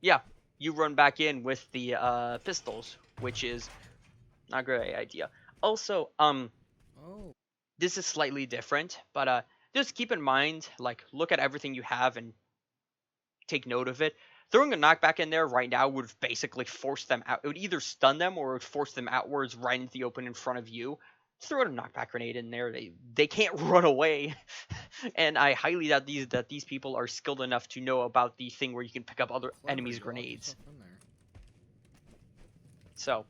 yeah, you run back in with the pistols, which is not a great idea. Also, this is slightly different, but just keep in mind, look at everything you have and take note of it. Throwing a knockback in there right now would basically force them out. It would either stun them or it would force them outwards right into the open in front of you. Throw a knockback grenade in there. They can't run away. And I highly doubt these people are skilled enough to know about the thing where you can pick up other enemies' grenades. So,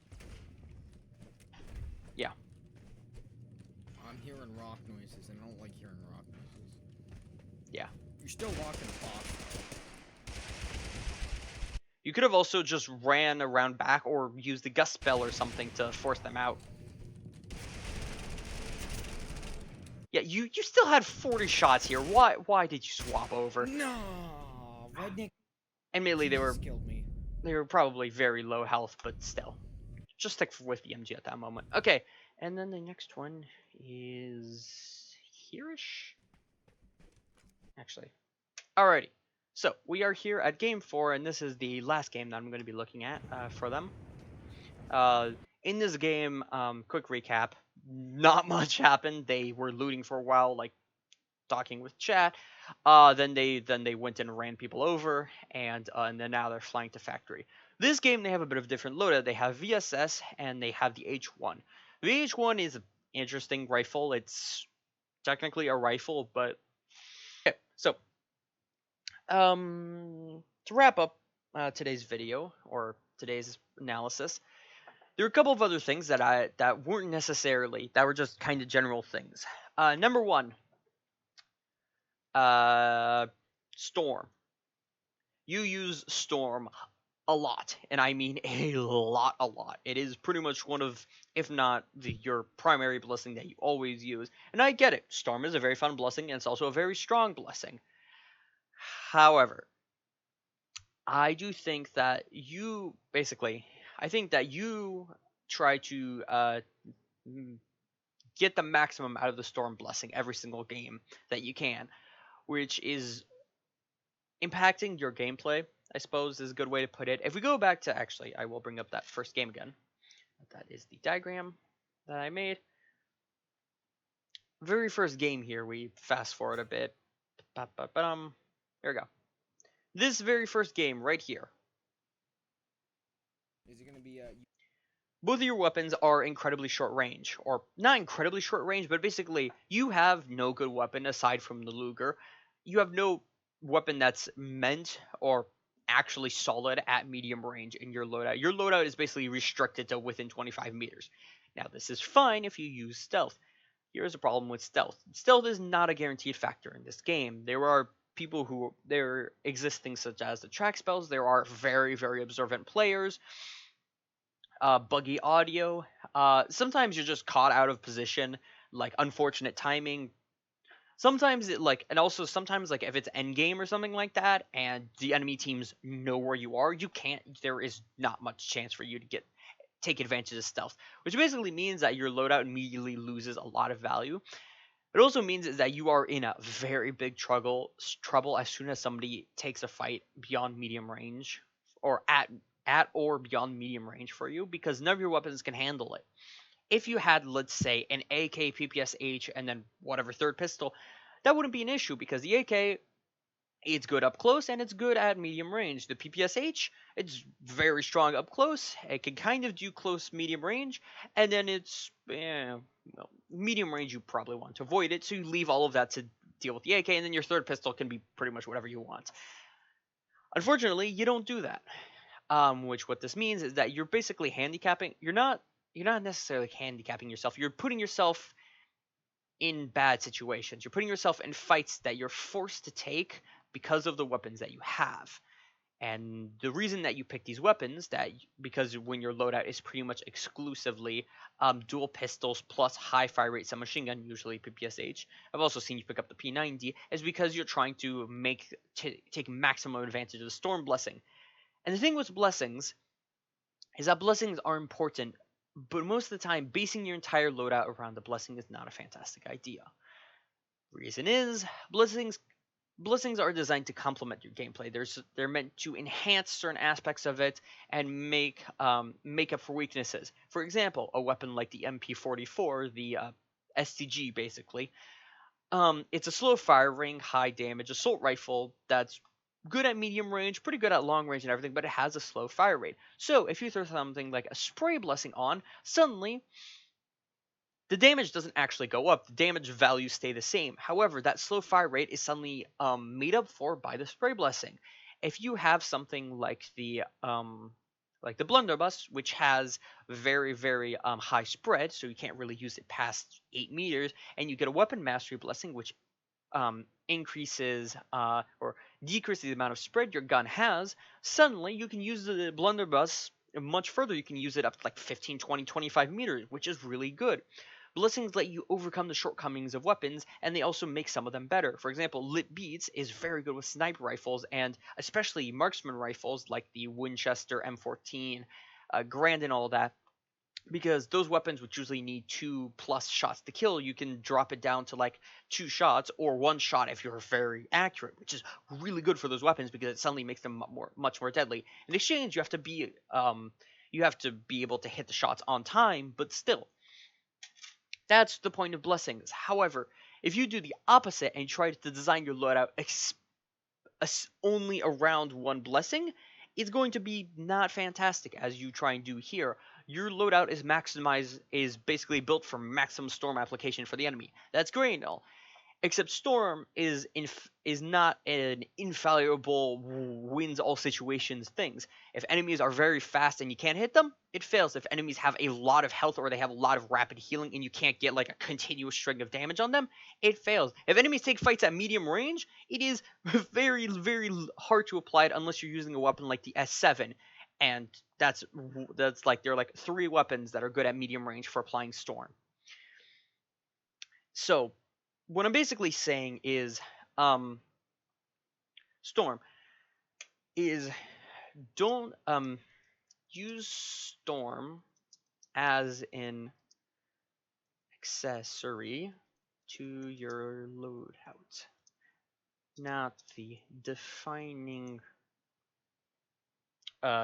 yeah. I'm hearing rock noises, and I don't like hearing rock noises. Yeah. You're still walking a pop. You could have also just ran around back or used the gust spell or something to force them out. Yeah, you still had 40 shots here. Why did you swap over? No, Redneck. Admittedly, Jesus killed me. they were probably very low health, but still. Just stick with the MG at that moment. Okay, and then the next one is here-ish? Actually. Alrighty. So, we are here at Game 4, and this is the last game that I'm going to be looking at for them. In this game, quick recap, not much happened. They were looting for a while, like talking with chat. Then they went and ran people over, and then now they're flying to factory. This game they have a bit of different loadout. They have VSS and they have the H1. The H1 is an interesting rifle. It's technically a rifle, but okay. So to wrap up today's video or today's analysis, there are a couple of other things that weren't necessarily, that were just kind of general things. Number one, Storm. You use Storm a lot, and I mean a lot, a lot. It is pretty much one of, if not your primary blessing that you always use. And I get it, Storm is a very fun blessing, and it's also a very strong blessing. However, I do think that you, basically, I think that you try to get the maximum out of the Storm blessing every single game that you can, which is impacting your gameplay, I suppose, is a good way to put it. If we go back to, actually, I will bring up that first game again. That is the diagram that I made. Very first game here, we fast forward a bit. Here we go. This very first game right here. Is it gonna be Both of your weapons are incredibly short range, or not incredibly short range, but basically you have no good weapon aside from the Luger. You have no weapon that's meant or actually solid at medium range in your loadout. Your loadout is basically restricted to within 25 meters. Now this is fine if you use stealth. Here's a problem with stealth. Stealth is not a guaranteed factor in this game. There are people who, there exist things such as the track spells. There are very, very observant players. Buggy audio. Sometimes you're just caught out of position, like unfortunate timing. Sometimes it like, and also sometimes like if it's endgame or something like that, and the enemy teams know where you are, you can't. There is not much chance for you to take advantage of stealth, which basically means that your loadout immediately loses a lot of value. It also means is that you are in a very big trouble as soon as somebody takes a fight beyond medium range, or at or beyond medium range for you, because none of your weapons can handle it. If you had, let's say, an AK, PPSH, and then whatever third pistol, that wouldn't be an issue because the AK, it's good up close and it's good at medium range. The PPSH, it's very strong up close. It can kind of do close medium range, and then it's well, medium range. You probably want to avoid it, so you leave all of that to deal with the AK, and then your third pistol can be pretty much whatever you want. Unfortunately, you don't do that. Which what this means is that you're basically handicapping. You're not necessarily handicapping yourself. You're putting yourself in bad situations. You're putting yourself in fights that you're forced to take because of the weapons that you have. And the reason that you pick these weapons, because when your loadout is pretty much exclusively dual pistols plus high fire rate submachine gun, usually PPSH. I've also seen you pick up the P90, is because you're trying to take maximum advantage of the Storm blessing. And the thing with blessings is that blessings are important, but most of the time, basing your entire loadout around the blessing is not a fantastic idea. Reason is, blessings are designed to complement your gameplay. They're meant to enhance certain aspects of it and make up for weaknesses. For example, a weapon like the MP44, the STG basically, it's a slow firing, high damage assault rifle that's good at medium range, pretty good at long range and everything, but it has a slow fire rate. So if you throw something like a spray blessing on, suddenly the damage doesn't actually go up. The damage values stay the same. However, that slow fire rate is suddenly made up for by the spray blessing. If you have something like the blunderbuss, which has very, very high spread, so you can't really use it past 8 meters, and you get a weapon mastery blessing, which increases or decrease the amount of spread your gun has, suddenly you can use the blunderbuss much further. You can use it up to like 15, 20, 25 meters, which is really good. Blessings let you overcome the shortcomings of weapons, and they also make some of them better. For example, Lit Beats is very good with sniper rifles, and especially marksman rifles like the Winchester M14, Grand, and all that, because those weapons, which usually need 2+ shots to kill, you can drop it down to like 2 shots or 1 shot if you're very accurate, which is really good for those weapons because it suddenly makes them much more deadly. In exchange, you have to be able to hit the shots on time, but still, that's the point of blessings. However, if you do the opposite and try to design your loadout only around one blessing, it's going to be not fantastic as you try and do here. Your loadout is basically built for maximum storm application for the enemy. That's great and all, except Storm is not an infallible wins all situations things. If enemies are very fast and you can't hit them, it fails. If enemies have a lot of health or they have a lot of rapid healing and you can't get like a continuous string of damage on them, it fails. If enemies take fights at medium range, it is very, very hard to apply it unless you're using a weapon like the S7. And that's like there are like 3 weapons that are good at medium range for applying Storm. So what I'm basically saying is, Storm is don't use Storm as an accessory to your loadout, not the defining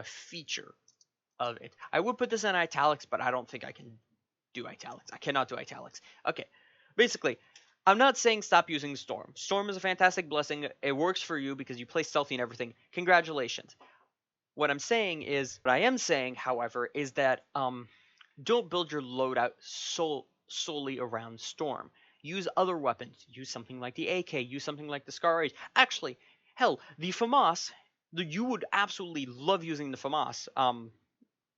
feature of it. I would put this in italics, but I don't think I can do italics. I cannot do italics. Okay, basically, I'm not saying stop using Storm. Storm is a fantastic blessing. It works for you because you play stealthy and everything. Congratulations. What I am saying, however, is that don't build your loadout solely around Storm. Use other weapons. Use something like the AK. Use something like the Scar H. Actually, hell, the FAMAS. You would absolutely love using the FAMAS.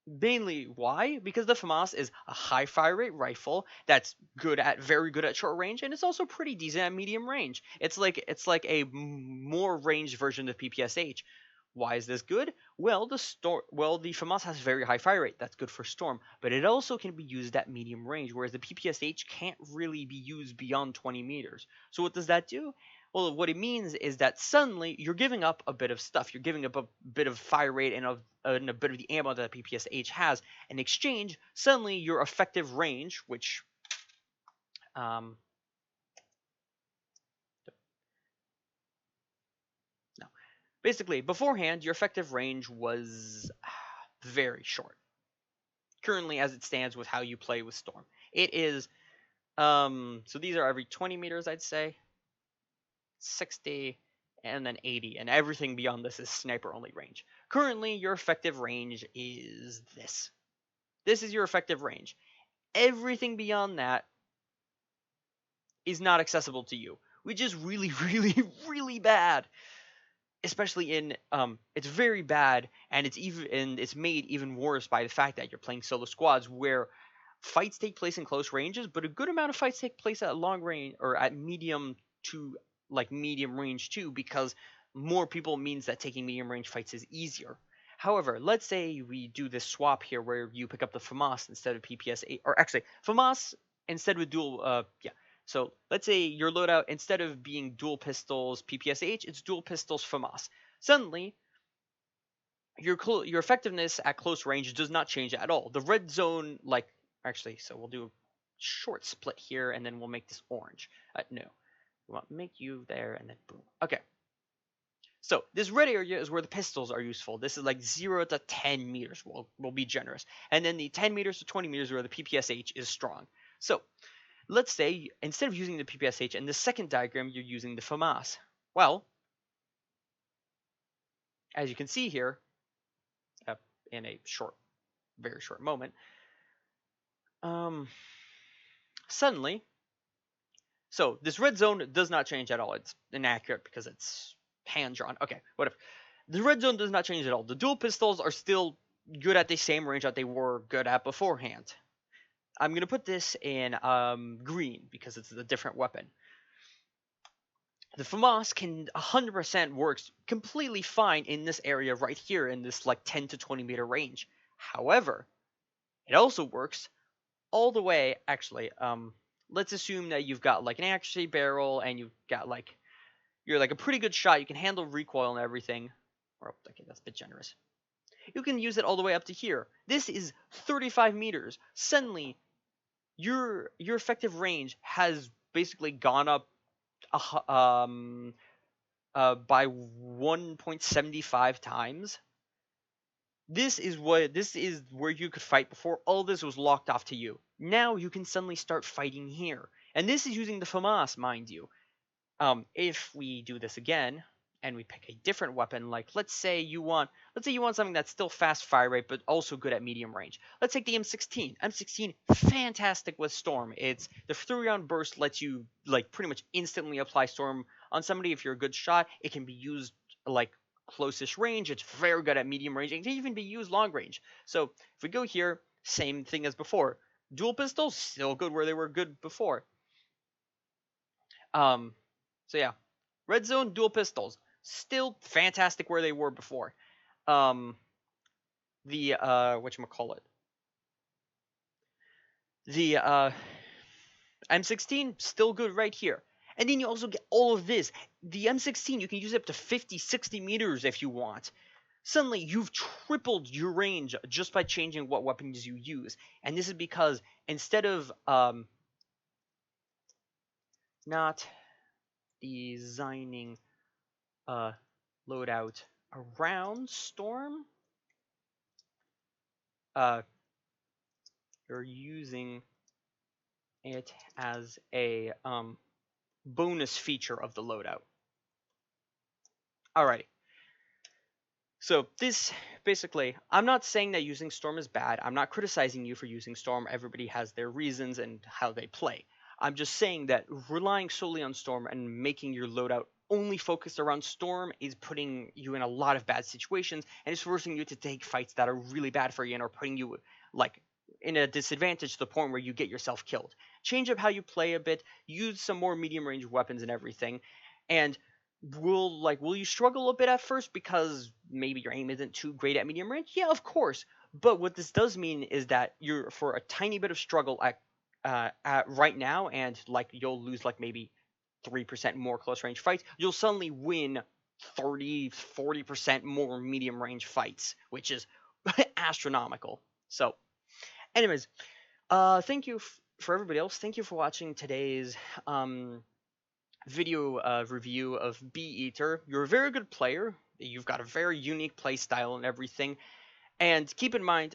Mainly why? Because the FAMAS is a high fire rate rifle that's very good at short range, and it's also pretty decent at medium range. It's like a more ranged version of PPSH. Why is this good? Well, the FAMAS has very high fire rate. That's good for Storm, but it also can be used at medium range, whereas the PPSH can't really be used beyond 20 meters. So what does that do? Well, what it means is that suddenly you're giving up a bit of stuff. You're giving up a bit of fire rate and a bit of the ammo that PPSH has. In exchange, suddenly your effective range, which no, basically beforehand your effective range was very short. Currently, as it stands with how you play with Storm, it is so these are every 20 meters, I'd say. 60, and then 80, and everything beyond this is sniper only range. Currently, your effective range is this. This is your effective range. Everything beyond that is not accessible to you, which is really, really, really bad. Especially in it's very bad, and it's made even worse by the fact that you're playing solo squads where fights take place in close ranges, but a good amount of fights take place at long range or at medium to like medium range too, because more people means that taking medium range fights is easier. However, let's say we do this swap here where you pick up the FAMAS instead of PPS8, or actually FAMAS instead with dual So let's say your loadout, instead of being dual pistols PPSH, it's dual pistols FAMAS. Suddenly, your effectiveness at close range does not change at all. The red zone, so we'll do a short split here, and then we'll make this orange. No. We want to make you there, and then boom. Okay. So this red area is where the pistols are useful. This is like 0 to 10 meters. We'll be generous. And then the 10 meters to 20 meters where the PPSH is strong. So let's say instead of using the PPSH in the second diagram, you're using the FAMAS. Well, as you can see here, in a very short moment, suddenly, so this red zone does not change at all. It's inaccurate because it's hand-drawn. Okay, whatever. The red zone does not change at all. The dual pistols are still good at the same range that they were good at beforehand. I'm going to put this in green because it's a different weapon. The FAMAS can 100% works completely fine in this area right here in this like 10 to 20 meter range. However, it also works all the way. Actually, let's assume that you've got like an accuracy barrel and you've got like you're like a pretty good shot. You can handle recoil and everything. Or okay, that's a bit generous. You can use it all the way up to here. This is 35 meters. Suddenly, your effective range has basically gone up by 1.75 times. This is where you could fight before. All this was locked off to you. Now you can suddenly start fighting here, and this is using the FAMAS, mind you. If we do this again and we pick a different weapon, like let's say you want something that's still fast fire rate but also good at medium range. Let's take the M16. M16, fantastic with Storm. It's the 3-round burst lets you like pretty much instantly apply Storm on somebody if you're a good shot. It can be used like closest range. It's very good at medium range. It can even be used long range. So if we go here, same thing as before. Dual pistols, still good where they were good before. So yeah, red zone dual pistols, still fantastic where they were before. The whatchamacallit, the M16 still good right here. And then you also get all of this. The M16 you can use up to 50, 60 meters if you want. Suddenly you've tripled your range just by changing what weapons you use. And this is because instead of not designing loadout around Storm, you're using it as a bonus feature of the loadout. Alrighty. So this basically, I'm not saying that using Storm is bad. I'm not criticizing you for using Storm. Everybody has their reasons and how they play. I'm just saying that relying solely on Storm and making your loadout only focused around Storm is putting you in a lot of bad situations and it's forcing you to take fights that are really bad for you and are putting you like in a disadvantage to the point where you get yourself killed. Change up how you play a bit, use some more medium range weapons and everything, and will you struggle a bit at first because maybe your aim isn't too great at medium range? Yeah, of course. But what this does mean is that you're for a tiny bit of struggle at right now, and like you'll lose like maybe 3% more close range fights, you'll suddenly win 30-40% more medium range fights, which is astronomical. So anyways, thank you for everybody else. Thank you for watching today's video review of EATER. You're a very good player. You've got a very unique play style and everything. And keep in mind,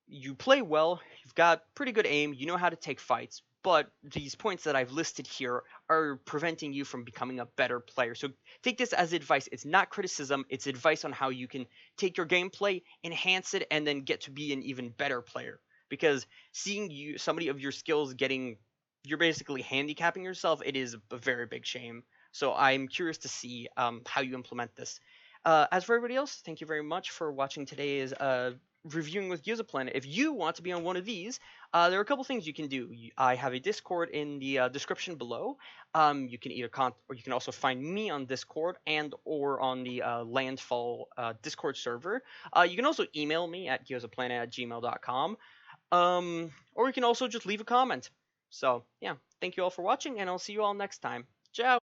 you play well. You've got pretty good aim. You know how to take fights. But these points that I've listed here are preventing you from becoming a better player. So take this as advice. It's not criticism. It's advice on how you can take your gameplay, enhance it, and then get to be an even better player. Because seeing somebody of your skills you're basically handicapping yourself, it is a very big shame. So I'm curious to see how you implement this. As for everybody else, thank you very much for watching today's reviewing with Gyoza Planet. If you want to be on one of these, there are a couple things you can do. I have a Discord in the description below. You can either or you can also find me on Discord and or on the Landfall Discord server. You can also email me at gyozaplanet@gmail.com. Or you can also just leave a comment. So yeah, thank you all for watching, and I'll see you all next time. Ciao!